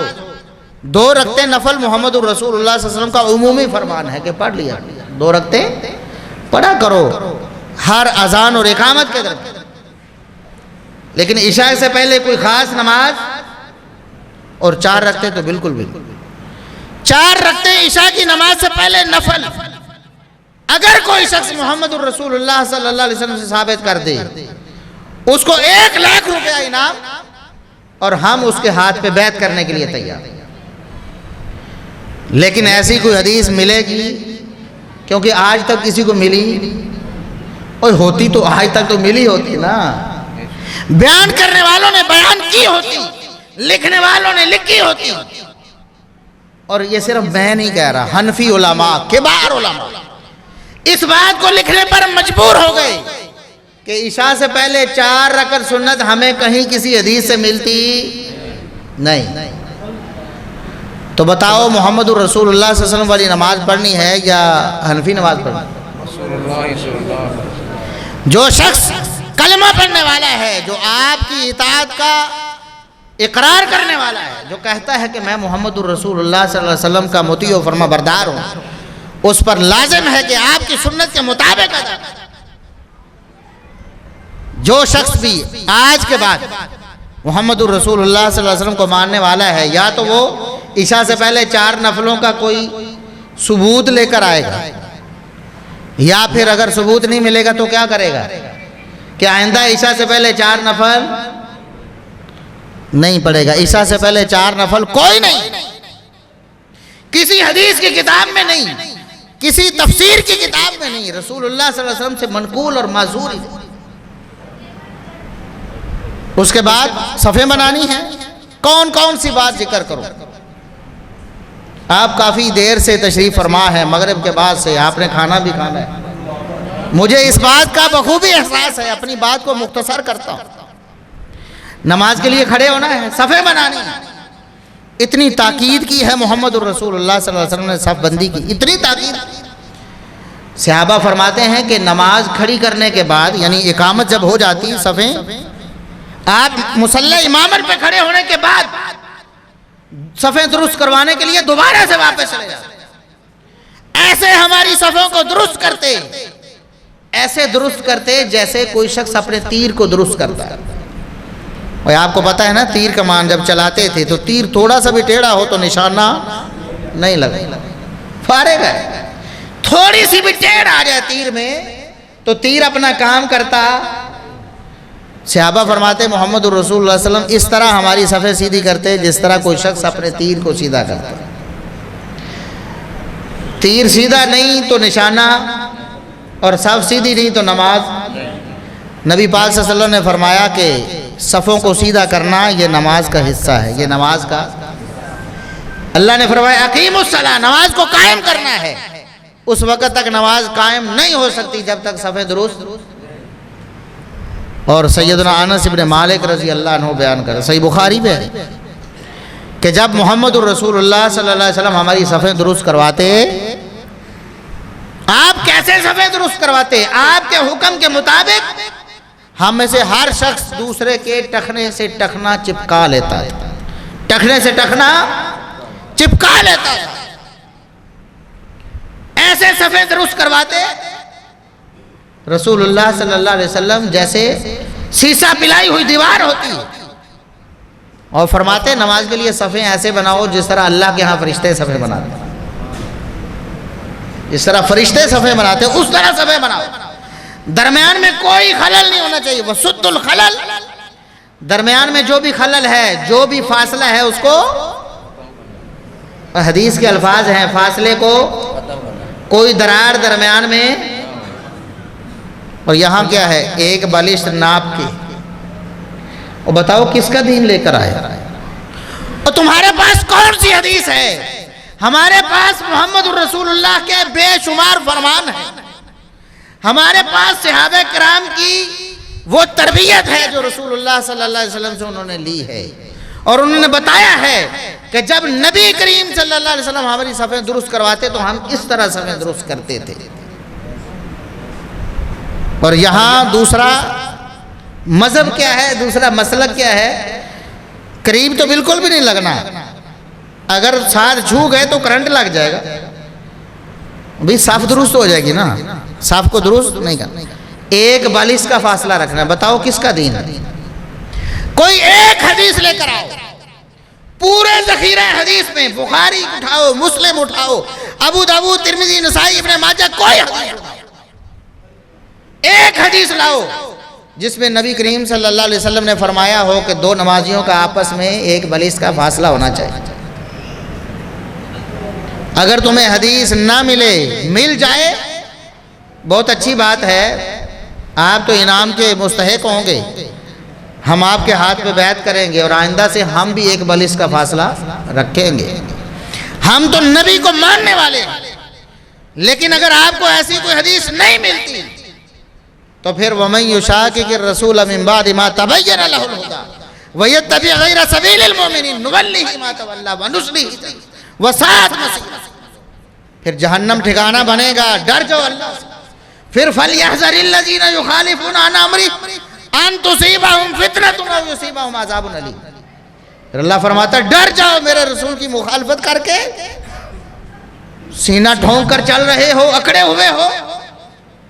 2 رکعتیں نفل محمد الرسول اللہ صلی اللہ علیہ وسلم کا عمومی فرمان ہے کہ پڑھ لیا، 2 رکعتیں پڑھا کرو ہر اذان اور اقامت کے درمیان۔ لیکن عشاء سے پہلے کوئی خاص نماز اور 4 رکعتیں تو بالکل 4 رکعتیں عشاء کی نماز سے پہلے نفل۔ اگر کوئی شخص محمد الرسول اللہ صلی اللہ علیہ وسلم سے ثابت کر دے اس کو 1 لاکھ روپیہ انعام، اور ہم اس کے ہاتھ پہ بیعت کرنے کے لیے تیار۔ لیکن ایسی کوئی حدیث ملے گی؟ کیونکہ آج تک کسی کو ملی اور ہوتی تو آج تک تو ملی ہوتی نا، بیان کرنے والوں نے بیان کی ہوتی، لکھنے والوں نے لکھی ہوتی۔ اور یہ صرف میں نہیں کہہ رہا، حنفی علماء، کبار علماء اس بات کو لکھنے پر مجبور ہو گئے کہ عشاء سے پہلے 4 رکعت سنت ہمیں کہیں کسی حدیث سے ملتی نہیں۔ تو بتاؤ محمد الرسول اللہ صلی اللہ علیہ وسلم والی نماز پڑھنی ہے یا حنفی نماز پڑھنی؟ جو شخص کلمہ پڑھنے والا ہے، جو آپ کی اطاعت کا اقرار کرنے والا ہے، جو کہتا ہے کہ میں محمد الرسول اللہ صلی اللہ علیہ وسلم کا مطیع و فرما بردار ہوں، اس پر لازم ہے کہ آپ کی سنت کے مطابق ادا کرے۔ جو شخص بھی آج کے بعد محمد الرسول اللہ صلی اللہ علیہ وسلم کو ماننے والا ہے، یا تو وہ عشاء سے پہلے 4 نفلوں کا کوئی ثبوت لے کر آئے گا، یا پھر اگر ثبوت نہیں ملے گا تو کیا کرے گا کہ آئندہ عشاء سے پہلے 4 نفل نہیں پڑھے گا۔ عشاء سے پہلے 4 نفل کوئی نہیں، کسی حدیث کی کتاب میں نہیں، کسی تفسیر کی کتاب میں نہیں، رسول اللہ صلی اللہ علیہ وسلم سے منقول اور معزور۔ اس کے بعد صفیں بنانی ہیں۔ کون کون سی بات ذکر کرو؟ آپ کافی دیر سے تشریف فرما ہے، مغرب کے بعد سے آپ نے کھانا بھی کھانا ہے، مجھے اس بات کا بخوبی احساس ہے، اپنی بات کو مختصر کرتا ہوں۔ نماز کے لیے کھڑے ہونا ہے، صفیں بنانی ہے، اتنی تاکید کی ہے محمد الرسول اللہ صلی اللہ علیہ وسلم نے صف بندی کی، اتنی تاکید۔ صحابہ فرماتے ہیں کہ نماز کھڑی کرنے کے بعد، یعنی اقامت جب ہو جاتی صفیں، آپ مصلی امامت پہ کھڑے ہونے کے بعد صفیں درست کروانے کے لیے دوبارہ سے واپس چلے جاتے، ایسے ہماری صفوں کو درست کرتے، ایسے درست کرتے جیسے کوئی شخص اپنے تیر کو درست کرتا ہے۔ اور آپ کو پتا ہے نا، تیر کمان جب چلاتے تھے تو تیر تھوڑا سا بھی ٹیڑھا ہو تو نشانہ نہیں لگا، فارغ ہے، تھوڑی سی بھی ٹیڑھ آ جائے تیر میں تو تیر اپنا کام کرتا۔ صحابہ فرماتے محمد الرسول اللہ صلی اللہ علیہ وسلم اس طرح ہماری صفیں سیدھی کرتے جس طرح کوئی شخص اپنے تیر کو سیدھا کرتا۔ تیر سیدھا نہیں تو نشانہ، اور صف سیدھی نہیں تو نماز۔ نبی پاک صلی اللہ علیہ وسلم نے فرمایا کہ صفوں کو سیدھا کرنا یہ نماز کا حصہ ہے، یہ نماز کا۔ اللہ نے فرمایا اقیم الصلاۃ، نماز کو قائم کرنا ہے۔ اس وقت تک نماز قائم نہیں ہو سکتی جب تک صفیں درست۔ اور سیدنا انس ابن مالک رضی اللہ عنہ بیان کر، صحیح بخاری میں ہے کہ جب محمد الرسول اللہ صلی اللہ علیہ وسلم ہماری صفیں درست کرواتے، آپ کیسے صفیں درست کرواتے؟ آپ کے حکم کے مطابق ہم میں سے ہر شخص دوسرے کے ٹخنے سے ٹخنا چپکا لیتا ہے، ٹخنے سے ٹخنا چپکا لیتا ہے، ایسے صفیں درست کرواتے رسول اللہ صلی اللہ علیہ وسلم جیسے سیسا پلائی ہوئی دیوار ہوتی ہے۔ اور فرماتے نماز کے لیے صفیں ایسے بناؤ جس طرح اللہ کے ہاں فرشتے صفیں بناتے، جس طرح فرشتے صفیں بناتے اس طرح صفیں بناؤ، درمیان میں کوئی خلل نہیں ہونا چاہیے۔ وسد الخلل، درمیان میں جو بھی خلل ہے، جو بھی فاصلہ ہے، اس کو، حدیث کے الفاظ ہیں، فاصلے کو، کوئی درار درمیان میں۔ اور یہاں کیا ہے؟ ایک بالشت ناپ کی۔ اور بتاؤ کس کا دین لے کر آئے؟ اور تمہارے پاس کون سی حدیث ہے؟ ہمارے پاس محمد الرسول اللہ کے بے شمار فرمان ہیں، ہمارے پاس صحابہ کرام کی وہ تربیت ہے جو رسول اللہ صلی اللہ علیہ وسلم سے انہوں نے لی ہے، اور انہوں نے بتایا ہے کہ جب نبی کریم صلی اللہ علیہ وسلم ہماری صفیں درست کرواتے تو ہم اس طرح صفیں درست کرتے تھے۔ اور یہاں دوسرا مذہب کیا ہے، دوسرا مسلک کیا ہے؟ قریب تو بالکل بھی نہیں لگنا، اگر ساتھ چھو گئے تو کرنٹ لگ جائے گا، بھی صاف درست ہو جائے گی نا، صاف کو درست نہیں کرنا، ایک بالش کا فاصلہ رکھنا۔ بتاؤ کس کا دین ہے؟ کوئی ایک حدیث لے کر آؤ، پورے ذخیرہ حدیث میں بخاری اٹھاؤ، مسلم اٹھاؤ، ابو داؤد، ترمذی، نسائی، ابن ماجہ، کوئی حدیث اٹھاؤ، ایک حدیث لاؤ جس میں نبی کریم صلی اللہ علیہ وسلم نے فرمایا ہو کہ دو نمازیوں کا آپس میں ایک بالش کا فاصلہ ہونا چاہیے۔ اگر تمہیں حدیث نہ ملے، مل جائے بہت اچھی بات ہے، آپ تو انعام کے مستحق ہوں گے، ہم آپ کے ہاتھ پہ بیعت کریں گے اور آئندہ سے ہم بھی ایک بالش کا فاصلہ رکھیں گے، ہم تو نبی کو ماننے والے ہیں۔ لیکن اگر آپ کو ایسی کوئی حدیث نہیں ملتی تو پھر وَمَن يُشَاقِقِ الرَّسُولَ مِن بَعْدِ مَا تَبَيَّنَ لَهُ الْهُدَىٰ وَيَتَّبِعْ غَيْرَ سَبِيلِ الْمُؤْمِنِينَ نُوَلِّهِ مَا تَوَلَّىٰ وَنُصْلِهِ وَسَاءَتْ مَصِيرًا، پھر جہنم ٹھکانہ بنے گا، ڈر جاؤ اللہ سے۔ پھر فَلْيَحْذَرِ الَّذِينَ يُخَالِفُونَ عَنْ أَمْرِهِ أَن تُصِيبَهُمْ فِتْنَةٌ أَوْ يُصِيبَهُمْ عَذَابٌ أَلِيمٌ، پھر اللہ فرماتا ہے ڈر جاؤ میرے رسول کی مخالفت کر کے سینہ ڈھونک کر چل رہے ہو، اکڑے ہوئے ہو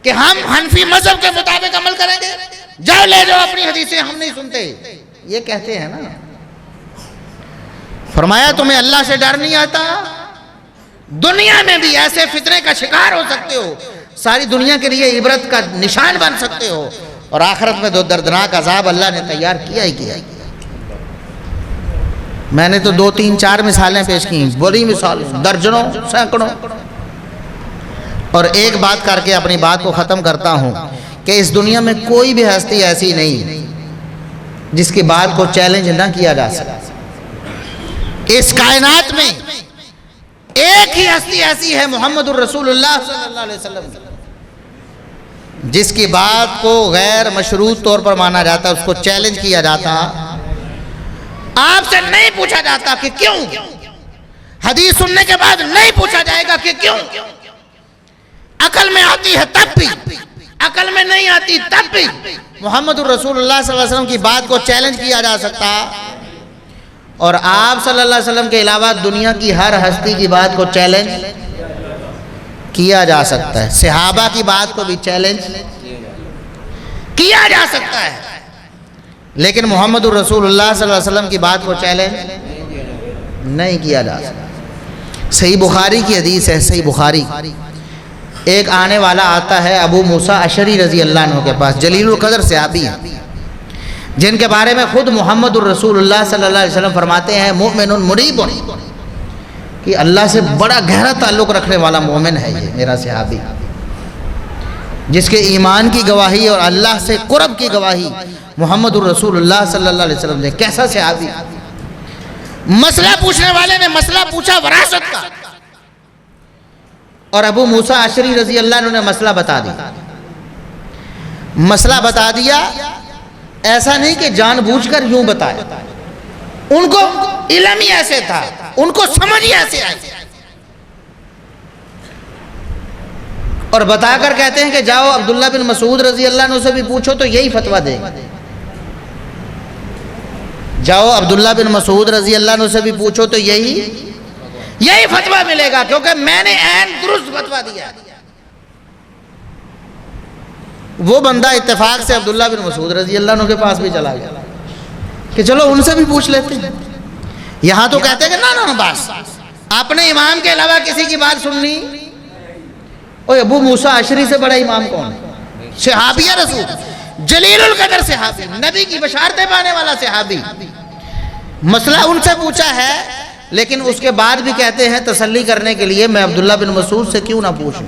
کہ ہم حنفی مذہب کے مطابق عمل کریں گے، جاؤ لے جاؤ اپنی حدیثیں، ہم نہیں سنتے، یہ کہتے ہیں نا۔ فرمایا تمہیں اللہ سے ڈر نہیں آتا؟ دنیا میں بھی ایسے فتنے کا شکار ہو سکتے ہو، ساری دنیا کے لیے عبرت کا نشان بن سکتے ہو، اور آخرت میں دو دردناک عذاب اللہ نے تیار کیا ہی کیا۔ میں نے تو 2 3 4 مثالیں پیش کی، بڑی مثال درجنوں سینکڑوں، اور ایک بات کر کے اپنی بات کو ختم کرتا ہوں کہ اس دنیا میں کوئی بھی ہستی ایسی نہیں جس کی بات کو چیلنج نہ کیا جا سکے۔ اس کائنات میں ایک ہی ہستی ایسی ہے، محمد الرسول اللہ صلی اللہ علیہ وسلم، جس کی بات کو غیر مشروط طور پر مانا جاتا، اس کو چیلنج کیا جاتا، آپ سے نہیں پوچھا جاتا کہ کیوں، حدیث سننے کے بعد نہیں پوچھا جائے گا کہ کیوں، عقل میں آتی ہے تب بھی، عقل میں نہیں آتی تب بھی محمد الرسول اللہ صلی اللہ علیہ وسلم کی بات کو چیلنج کیا جا سکتا، اور آپ صلی اللہ علیہ وسلم کے علاوہ دنیا کی ہر ہستی کی بات کو چیلنج کیا جا سکتا ہے، صحابہ کی بات کو بھی چیلنج کیا جا سکتا ہے، لیکن محمد الرسول اللہ صلی اللہ علیہ وسلم کی بات کو چیلنج نہیں کیا جا سکتا۔ صحیح بخاری کی حدیث ہے، صحیح بخاری، ایک آنے والا آتا ہے ابو موسیٰ اشعری رضی اللہ عنہ کے پاس، جلیل القدر صحابی ہیں، جن کے بارے میں خود محمد الرسول اللہ صلی اللہ علیہ وسلم فرماتے ہیں مومن مریب، کہ اللہ سے بڑا گہرا تعلق رکھنے والا مومن ہے یہ میرا صحابی، جس کے ایمان کی گواہی اور اللہ سے قرب کی گواہی محمد الرسول اللہ صلی اللہ علیہ وسلم نے۔ کیسا صحابی! مسئلہ پوچھنے والے نے مسئلہ پوچھا وراثت کا، اور ابو موسیٰ اشعری رضی اللہ عنہ نے مسئلہ بتا دیا، مسئلہ بتا دیا، ایسا نہیں کہ جان بوجھ کر یوں بتایا، ان کو علم ہی ایسے تھا، ان کو سمجھ ہی ایسے آئی، اور بتا کر کہتے ہیں کہ جاؤ عبداللہ بن مسعود رضی اللہ عنہ سے بھی پوچھو تو یہی فتویٰ دے گا، جاؤ عبداللہ بن مسعود رضی اللہ عنہ سے بھی پوچھو تو یہی فتویٰ ملے گا، کیونکہ میں نے عین درست فتویٰ دیا۔ وہ بندہ اتفاق سے عبداللہ بن مسعود رضی اللہ عنہ کے پاس بھی چلا گیا کہ چلو ان سے بھی پوچھ لیتے ہیں۔ یہاں تو کہتے ہیں کہ نا بس اپنے امام کے علاوہ کسی کی بات سننی، اوہ ابو موسیٰ اشعری سے بڑا امام کون ہے؟ صحابی رسول، جلیل القدر صحابی، نبی کی بشارتیں پانے والا صحابی، مسئلہ ان سے پوچھا ہے، لیکن اس کے بعد بھی کہتے ہیں تسلی کرنے کے لیے میں عبداللہ بن مسعود سے کیوں نہ پوچھوں۔